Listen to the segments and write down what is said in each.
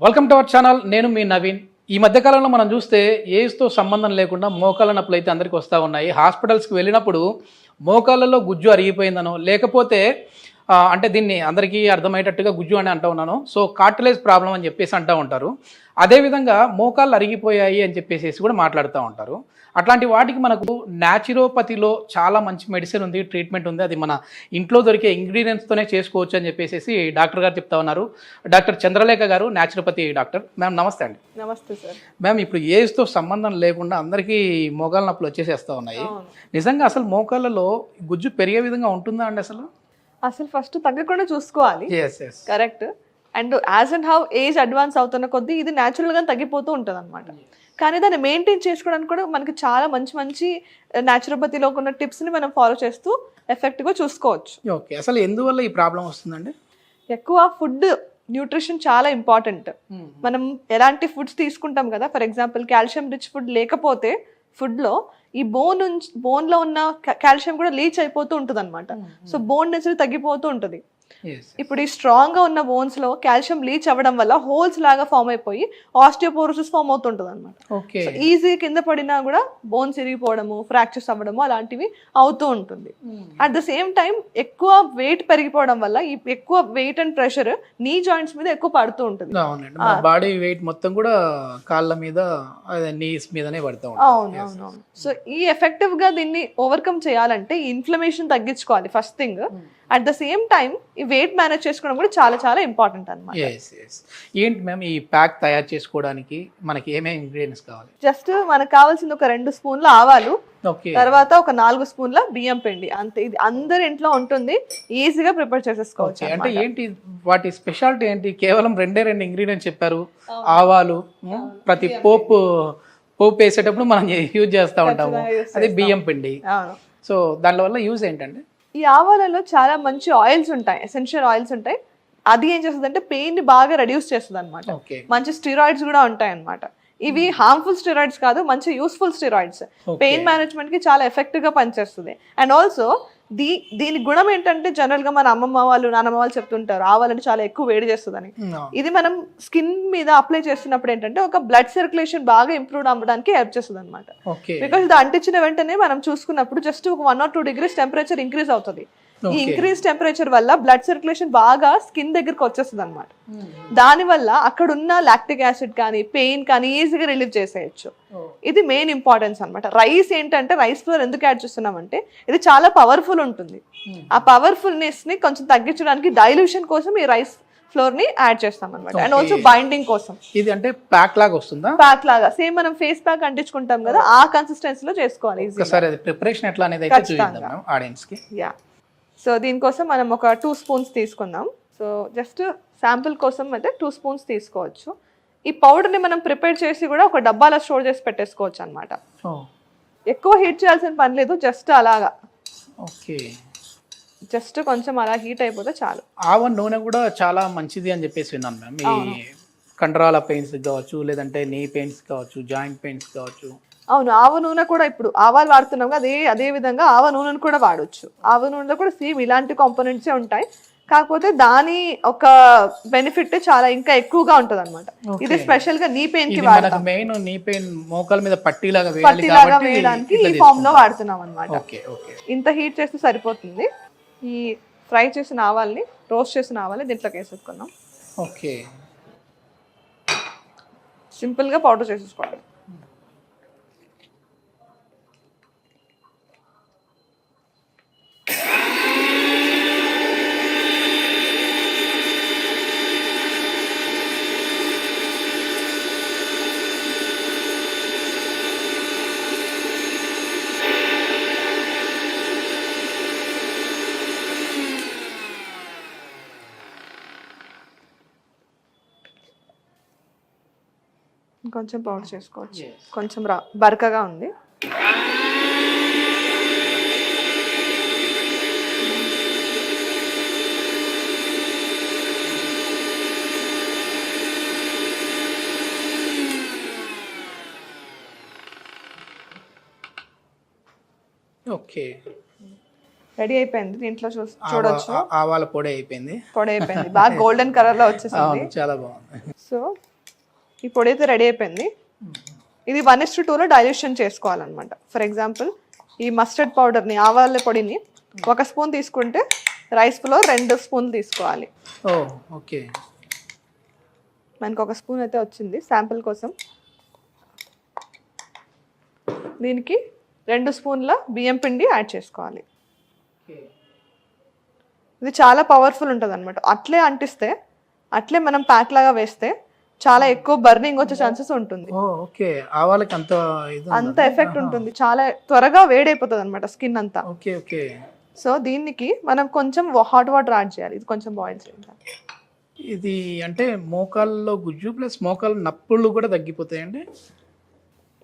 Welcome to our channel. నేను మీ నవీన్. ఈ మధ్యకాలంలో మనం చూస్తే ఏజ్తో సంబంధం లేకుండా మోకాళ్ళ నొప్పులు అయితే అందరికీ వస్తూ ఉన్నాయి. హాస్పిటల్స్కి వెళ్ళినప్పుడు మోకాళ్ళలో గుజ్జు అరిగిపోయిందనో లేకపోతే అంటే దీన్ని అందరికీ అర్థమయ్యేటట్టుగా గుజ్జు అని అంటూ ఉన్నాను. సో కార్టిలేజ్ ప్రాబ్లం అని చెప్పేసి అంటూ ఉంటారు. అదేవిధంగా మోకాళ్ళు అరిగిపోయాయి అని చెప్పేసి కూడా మాట్లాడుతూ ఉంటారు. అట్లాంటి వాటికి మనకు న్యాచురోపతిలో చాలా మంచి మెడిసిన్ ఉంది, ట్రీట్మెంట్ ఉంది. అది మన ఇంట్లో దొరికే ఇంగ్రీడియంట్స్తోనే చేసుకోవచ్చు అని చెప్పేసి డాక్టర్ గారు చెప్తా ఉన్నారు. డాక్టర్ చంద్రలేఖ గారు, న్యాచురోపతి డాక్టర్. మ్యామ్ నమస్తే అండి. నమస్తే సార్. మ్యామ్, ఇప్పుడు ఏజ్తో సంబంధం లేకుండా అందరికీ మోకాళ్ళ నొప్పులు వచ్చేసేస్తూ ఉన్నాయి. నిజంగా అసలు మోకాళ్ళలో గుజ్జు పెరిగే విధంగా ఉంటుందా అండి? అసలు ఫస్ట్ తగ్గకుండా చూసుకోవాలి. Correct. And as and how age advance అవుతున్న కొద్దీ ఇది న్యాచురల్గా తగ్గిపోతూ ఉంటుంది అనమాట. కానీ దాన్ని మెయింటైన్ చేసుకోవడానికి కూడా మనకి చాలా మంచి మంచి న్యాచురోపతిలో ఉన్న టిప్స్ని మనం ఫాలో చేస్తూ ఎఫెక్ట్గా చూసుకోవచ్చు. ఓకే, అసలు ఎందువల్ల ఈ ప్రాబ్లం వస్తుందండి? ఎక్కువ ఫుడ్ న్యూట్రిషన్ చాలా ఇంపార్టెంట్. మనం ఎలాంటి ఫుడ్స్ తీసుకుంటాం కదా, for example calcium rich food లేకపోతే ఫుడ్లో ఈ బోన్లో ఉన్న కాల్షియం కూడా లీచ్ అయిపోతూ ఉంటుంది అనమాట. సో బోన్ డెన్సిటీ తగ్గిపోతూ ఉంటుంది. ఇప్పుడు ఈ స్ట్రాంగ్ గా ఉన్న బోన్స్ లో కాల్షియం లీచ్ అవ్వడం వల్ల హోల్స్ లాగా ఫామ్ అయిపోయి ఆస్టియోపోరోసిస్ ఫామ్ అవుతుంటుంది అనమాట. ఈజీ కింద పడినా కూడా బోన్స్ ఇరిగిపోవడము, ఫ్రాక్చర్స్ అవ్వడము అలాంటివి అవుతూ ఉంటుంది. అట్ ద సేమ్ టైం ఎక్కువ వెయిట్ పెరిగిపోవడం వల్ల ఈ ఎక్కువ weight and pressure knee joints మీద ఎక్కువ పడుతూ ఉంటుంది. బాడీ వెయిట్ మొత్తం కూడా కాళ్ళ మీద, నీస్ మీదనే పడుతూ ఉంటుంది. అవునవును. సో ఈ ఎఫెక్టివ్ గా దీన్ని ఓవర్కమ్ చేయాలంటే ఇన్ఫ్లమేషన్ తగ్గించుకోవాలి first thing. At the same time ఈ వెయిట్ మేనేజ్ చేసుకోవడం కూడా చాలా చాలా ఇంపార్టెంట్ అన్నమాట. ఏంటి మ్యామ్ ఈ ప్యాక్ తయారు చేసుకోవడానికి మనకి ఏమేమి ఇంగ్రీడియంట్స్ కావాలి? జస్ట్ మనకు కావాల్సింది ఒక 2 స్పూన్ల ఆవాలు, తర్వాత ఒక 4 స్పూన్ల బియ్యం పిండి, అంతే. ఇది అందరి ఇంట్లో ఉంటుంది, ఈజీగా ప్రిపేర్ చేసేసుకోవచ్చు. అంటే ఏంటి వాటి స్పెషాలిటీ ఏంటి? కేవలం 2 ఇంగ్రీడియంట్స్ చెప్పారు. ఆవాలు ప్రతి పోపు వేసేటప్పుడు మనం యూజ్ చేస్తూ ఉంటాము, అది బియ్యం పిండి. సో దానివల్ల యూజ్ ఏంటంటే ఈ ఆవాలలో చాలా మంచి ఆయిల్స్ ఉంటాయి, ఎసెన్షియల్ ఆయిల్స్ ఉంటాయి. అది ఏం చేస్తుంది అంటే పెయిన్ ని బాగా రెడ్యూస్ చేస్తుంది అనమాట. మంచి స్టిరాయిడ్స్ కూడా ఉంటాయి అనమాట. ఇవి హార్మ్ఫుల్ స్టిరాయిడ్స్ కాదు, మంచి యూస్ఫుల్ స్టిరాయిడ్స్. పెయిన్ మేనేజ్మెంట్ కి చాలా ఎఫెక్టివ్ గా పనిచేస్తుంది. అండ్ ఆల్సో దీని గుణం ఏంటంటే జనరల్ గా మన అమ్మమ్మ వాళ్ళు, నాన్నమ్మ వాళ్ళు చెప్తుంటారు ఆవాలని చాలా ఎక్కువ వేడి చేస్తుందని. ఇది మనం స్కిన్ మీద అప్లై చేస్తున్నప్పుడు ఏంటంటే ఒక బ్లడ్ సర్క్యులేషన్ బాగా ఇంప్రూవ్ అవ్వడానికి హెల్ప్ చేస్తుంది అనమాట. బికాస్ ఇది అంటించిన వెంటనే మనం చూసుకున్నప్పుడు జస్ట్ ఒక 1 or 2 degrees టెంపరేచర్ ఇంక్రీజ్ అవుతుంది. ఈ ఇంక్రీజ్ టెంపరేచర్ వల్ల బ్లడ్ సర్క్యులేషన్ బాగా స్కిన్ దగ్గరకు వచ్చేస్తుంది అనమాట. దాని వల్ల అక్కడ ఉన్న లాక్టిక్ యాసిడ్ కానీ పెయిన్ కానీ ఈజీగా రిలీవ్ చేసేయచ్చు. ఇది మెయిన్ ఇంపార్టెన్స్ అనమాట. రైస్ ఏంటంటే రైస్ ఫ్లోర్ ఎందుకు యాడ్ చేస్తున్నామంటే ఇది చాలా పవర్ఫుల్ ఉంటుంది. ఆ పవర్ఫుల్నెస్ ని కొంచెం తగ్గించడానికి డైల్యూషన్ కోసం ఈ రైస్ ఫ్లోర్ ని యాడ్ చేస్తాం అనమాట. అండ్ ఆల్సో బైండింగ్ కోసం. ఇది అంటే ప్యాక్ లాగా వస్తుందా? ప్యాక్ లాగా సేమ్ మనం ఫేస్ ప్యాక్ అంటించుకుంటాం కదా, ఆ కన్సిస్టెన్సీలో చేసుకోవాలి. ప్రిపరేషన్ ఎట్లా అనేది అయితే చూద్దాం ఆడియన్స్ కి. సో దీనికోసం మనం ఒక 2 స్పూన్స్ తీసుకుందాం. సో జస్ట్ శాంపుల్ కోసం అయితే 2 స్పూన్స్ తీసుకోవచ్చు. ఈ పౌడర్ని మనం ప్రిపేర్ చేసి కూడా ఒక డబ్బాలో స్టోర్ చేసి పెట్టేసుకోవచ్చు అనమాట. ఎక్కువ హీట్ చేయాల్సిన పని లేదు, జస్ట్ అలాగా. ఓకే, జస్ట్ కొంచెం అలా హీట్ అయిపోతే చాలు. ఆవ నూనె కూడా చాలా మంచిది అని చెప్పేసి విన్నాను మ్యామ్. ఈ కండరాల పెయిన్స్ కావచ్చు, లేదంటే నీ పెయిన్స్ కావచ్చు, జాయింట్ పెయిన్స్ కావచ్చు. అవును, ఆవ నూనె కూడా ఇప్పుడు ఆవాలు వాడుతున్నాం కదా, అదే విధంగా ఆవ నూనెను కూడా వాడవచ్చు. ఆవ నూనెలో కూడా సేమ్ ఇలాంటి కాంపోనెంట్సే ఉంటాయి, కాకపోతే దాని ఒక బెనిఫిట్ చాలా ఇంకా ఎక్కువగా ఉంటది అనమాట. ఇది స్పెషల్ గా నీ పెయిన్ కి వాడతాం. మెయిన్ నీ పెయిన్ మోకాల మీద పట్టీలాగా వేయడానికి ఈ ఫామ్ లో వాడుతున్నాం అనమాట. ఇంత హీట్ చేస్తే సరిపోతుంది. ఈ ఫ్రై చేసిన ఆవాల్ని, రోస్ట్ చేసిన ఆవాల్ని దీంట్లోకి వేసేసుకున్నాం. ఓకే, సింపుల్ గా పౌడర్ చేసేసుకోవాలి. కొంచెం పౌడర్ చేసుకోవచ్చు, కొంచెం బరకగా ఉంది. ఓకే, రెడీ అయిపోయింది. దీంట్లో చూడొచ్చు ఆవాల పొడి అయిపోయింది, బాగా గోల్డెన్ కలర్ లో వచ్చేసింది. చాలా బాగుంది. సో ఈ పొడి అయితే రెడీ అయిపోయింది. ఇది 1:2లో డైల్యూషన్ చేసుకోవాలన్నమాట. ఫర్ ఎగ్జాంపుల్ ఈ మస్టర్డ్ పౌడర్ని, ఆవాల పొడిని 1 స్పూన్ తీసుకుంటే రైస్ ఫ్లోర్ 2 స్పూన్లు తీసుకోవాలి. ఓకే, మనకి 1 స్పూన్ అయితే వచ్చింది శాంపుల్ కోసం. దీనికి 2 స్పూన్ల బియ్యం పిండి యాడ్ చేసుకోవాలి. ఇది చాలా పవర్ఫుల్ ఉంటుంది అనమాట. అట్లే అంటిస్తే, అట్లే మనం ప్యాక్ లాగా వేస్తే చాలా ఎక్కువ బర్నింగ్ వచ్చే ఛాన్సెస్ ఉంటుంది. ఓకే, ఆవాలకి అంత ఎఫెక్ట్ ఉంటుంది. చాలా త్వరగా వేడైపోతుంది అనమాట స్కిన్ అంతా. Okay okay. సో దీనికి మనం కొంచెం హాట్ వాటర్ యాడ్ చేయాలి. ఇది కొంచెం బాయిల్ చేయాలి. ఇది అంటే మోకాల్లో గుజ్జు ప్లస్ మోకాలు నప్పుళ్ళు కూడా తగ్గిపోతాయండి.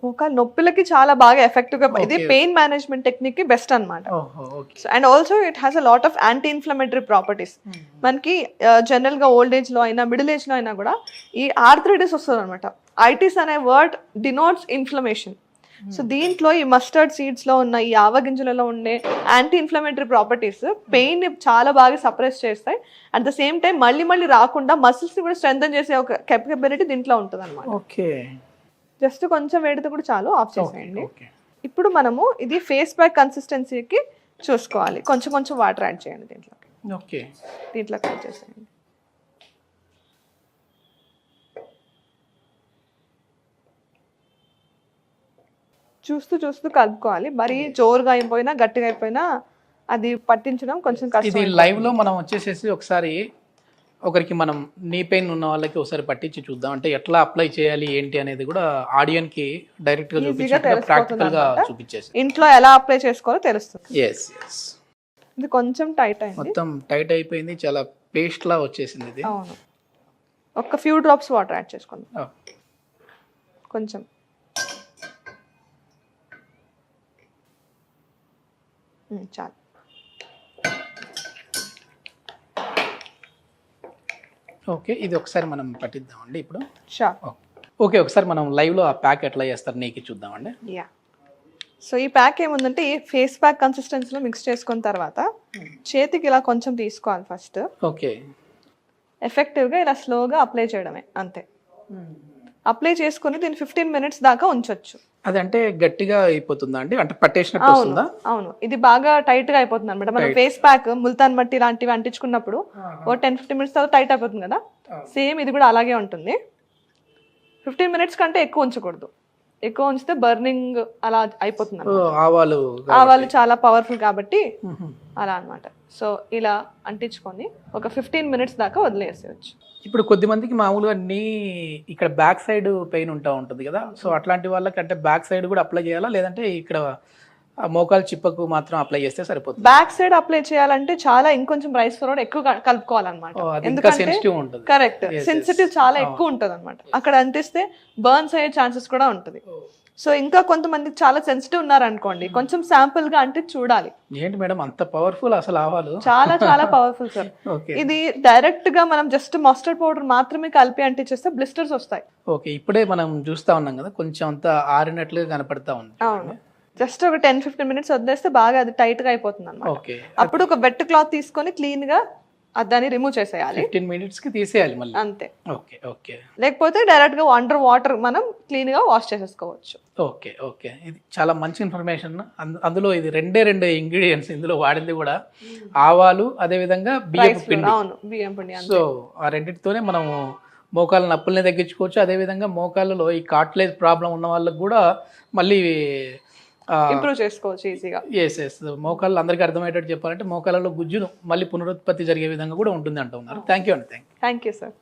మోకాలు నొప్పులకి చాలా బాగా ఎఫెక్టివ్ గా, ఇది పెయిన్ మేనేజ్మెంట్ టెక్నిక్ కి బెస్ట్ అనమాట. And also it has a lot of anti inflammatory properties. మనకి జనరల్ గా ఓల్డ్ ఏజ్ లో అయినా మిడిల్ ఏజ్ లో అయినా కూడా ఈ ఆర్థరైటిస్ వస్తుంది అనమాట. ఐటిస్ అనే వర్డ్ డినోట్స్ ఇన్ఫ్లమేషన్. సో దీంట్లో ఈ మస్టర్డ్ సీడ్స్ లో ఉన్న ఈ ఆవగింజలలో ఉండే యాంటీ ఇన్ఫ్లమేటరీ ప్రాపర్టీస్ పెయిన్ చాలా బాగా సప్రెస్ చేస్తాయి. అట్ ద సేమ్ టైం మళ్ళీ మళ్ళీ రాకుండా మసిల్స్ ని కూడా స్ట్రెంథన్ చేసే ఒక కెపబిలిటీ దీంట్లో ఉంటుంది అనమాట. ఓకే, జస్ట్ కొంచెం వేడితే కూడా చాలు, ఆఫ్ చేసేయండి. ఇప్పుడు మనము ఇది ఫేస్ ప్యాక్ కన్సిస్టెన్సీకి చూసుకోవాలి. కొంచెం కొంచెం వాటర్ యాడ్ చేయండి దీంట్లో. ఓకే, దీంట్లో యాడ్ చేసేయండి. చూస్తూ చూస్తూ కలుపుకోవాలి. మరీ జోరుగా అయిపోయినా గట్టిగా అయిపోయినా అది పట్టించడం కొంచెం కష్టం. ఇది లైవ్ లో మనం వచ్చేసేసి ఒకసారి ఒకరికి మనం నీ పెయిన్ ఉన్న వాళ్ళకి ఒకసారి పట్టించి చూద్దాం. అంటే ఎట్లా అప్లై చేయాలి ఏంటి అనేది కూడా ఆడియన్ కి డైరెక్ట్ గా చూపించినట్టు ప్రాక్టికల్ గా చూపించేసి ఇంట్లో ఎలా అప్లై చేసుకోవాలో తెలుస్తుంది. Yes yes. ఇది కొంచెం టైట్ అయింది, మొత్తం టైట్ అయిపోయింది, చాలా పేస్ట్ లా వచ్చేసింది ఇది. అవును. ఒక ఫ్యూ డ్రాప్స్ వాటర్ యాడ్ చేసుకుందాం. కొంచెం చాలు. ఓకే, ఇది ఒకసారి మనం పట్టిద్దామండి ఇప్పుడు. షూర్. ఓకే, ఒకసారి మనం లైవ్ లో ఆ ప్యాక్ ఎట్లా చేస్తారు నీకు చూద్దామండి. యా. సో ఈ ప్యాక్ ఏముందంటే ఈ ఫేస్ ప్యాక్ కన్సిస్టెన్సీలో మిక్స్ చేసుకున్న తర్వాత చేతికి ఇలా కొంచెం తీసుకోవాలి ఫస్ట్. ఓకే, ఎఫెక్టివ్గా ఇలా స్లోగా అప్లై చేయడమే, అంతే. అప్లై చేసుకుని దీన్ని 15 మినిట్స్ దాకా ఉంచొచ్చు. అది అంటే గట్టిగా అయిపోతుందా అండి, అంటే పట్టేసినట్టు వస్తుందా? అవును, ఇది బాగా టైట్ గా అయిపోతుంది అనమాట. మనం ఫేస్ ప్యాక్ ముల్తాన్ మట్టి లాంటివి అంటించుకున్నప్పుడు ఓ 10-15 మినిట్స్ తర్వాత టైట్ అయిపోతుంది కదా, సేమ్ ఇది కూడా అలాగే ఉంటుంది. 15 మినిట్స్ కంటే ఎక్కువ ఉంచకూడదు. ఎక్కువ ఉంచితే బర్నింగ్ అలా అయిపోతుంది. ఆవాలు చాలా పవర్ఫుల్ కాబట్టి అలా అన్నమాట. సో ఇలా అంటించుకొని ఒక 15 మినిట్స్ దాకా వదిలేసేయచ్చు. ఇప్పుడు కొద్ది మందికి మామూలుగా ఇక్కడ బ్యాక్ సైడ్ పెయిన్ ఉంటుంది కదా, సో అట్లాంటి వాళ్ళకి అంటే బ్యాక్ సైడ్ కూడా అప్లై చేయాలా, లేదంటే ఇక్కడ మోకాలు చిప్పకు మాత్రం అప్లై చేస్తే సరిపోతుంది? బ్యాక్ సైడ్ అప్లై చేయాలంటే చాలా ఇంకొంచెం రైస్ ఫ్లోర్ ఎక్కువ కలుపుకోవాలన్నమాట. ఎందుకంటే కరెక్ట్ సెన్సిటివ్ చాలా ఎక్కువ ఉంటుంది అనమాట. అక్కడ అంటిస్తే బర్న్స్ అయ్యే ఛాన్సెస్ కూడా ఉంటుంది. సో ఇంకా కొంతమంది చాలా సెన్సిటివ్ ఉన్నారనుకోండి, కొంచెం శాంపుల్ గా అంటే చూడాలి. ఏంటి మేడం అంత పవర్ఫుల్ అసలు ఆవాలు? చాలా చాలా పవర్ఫుల్ సార్. ఇది డైరెక్ట్ గా మనం జస్ట్ మస్టర్డ్ పౌడర్ మాత్రమే కలిపి అంటించేస్తే బ్లిస్టర్స్ వస్తాయి. ఓకే, ఇప్పుడే మనం చూస్తా ఉన్నాం కదా, కొంచెం అంత ఆరినట్లుగా కనపడతా ఉంది. అవును, జస్ట్ ఒక 10-15 మినిట్స్ వదిలేస్తే బాగా అది టైట్ గా అయిపోతుంది అన్నమాట. అప్పుడు ఒక వెట్ క్లాత్ తీసుకొని క్లీన్ గా దాన్ని రిమూవ్ చేసేయాలి. 15 మినిట్స్ కి తీసేయాలి మళ్ళీ, అంతే. Okay okay. లేకపోతే డైరెక్ట్ గా అండర్ వాటర్ మనం క్లీన్ గా వాష్ చేసేసుకోవచ్చు. ఓకే ఓకే, ఇది చాలా మంచి ఇన్ఫర్మేషన్. అందులో ఇది రెండే ఇంగ్రీడియంట్స్ ఇందులో వాడింది కూడా, ఆవాలు అదే విధంగా బియ్యం పిండి. అవును, బియ్యం పిండి. సో ఆ రెండింటితోనే మనము మోకాళ్ళ నొప్పుల్ని తగ్గించుకోవచ్చు. అదే విధంగా మోకాళ్ళలో ఈ కార్టిలేజ్ ప్రాబ్లం ఉన్న వాళ్ళకి కూడా మళ్ళీ ఇంప్రూవ్ చేసుకోవచ్చు ఈజీగా. ఎస్, మోకాళ్ళు అందరికీ అర్థమయ్యేటట్టు చెప్పాలంటే మోకాళ్ళలో గుజ్జును మళ్ళీ పునరుత్పత్తి జరిగే విధంగా కూడా ఉంటుంది అంటున్నారు. థ్యాంక్ యూ అండి. Thank you sir.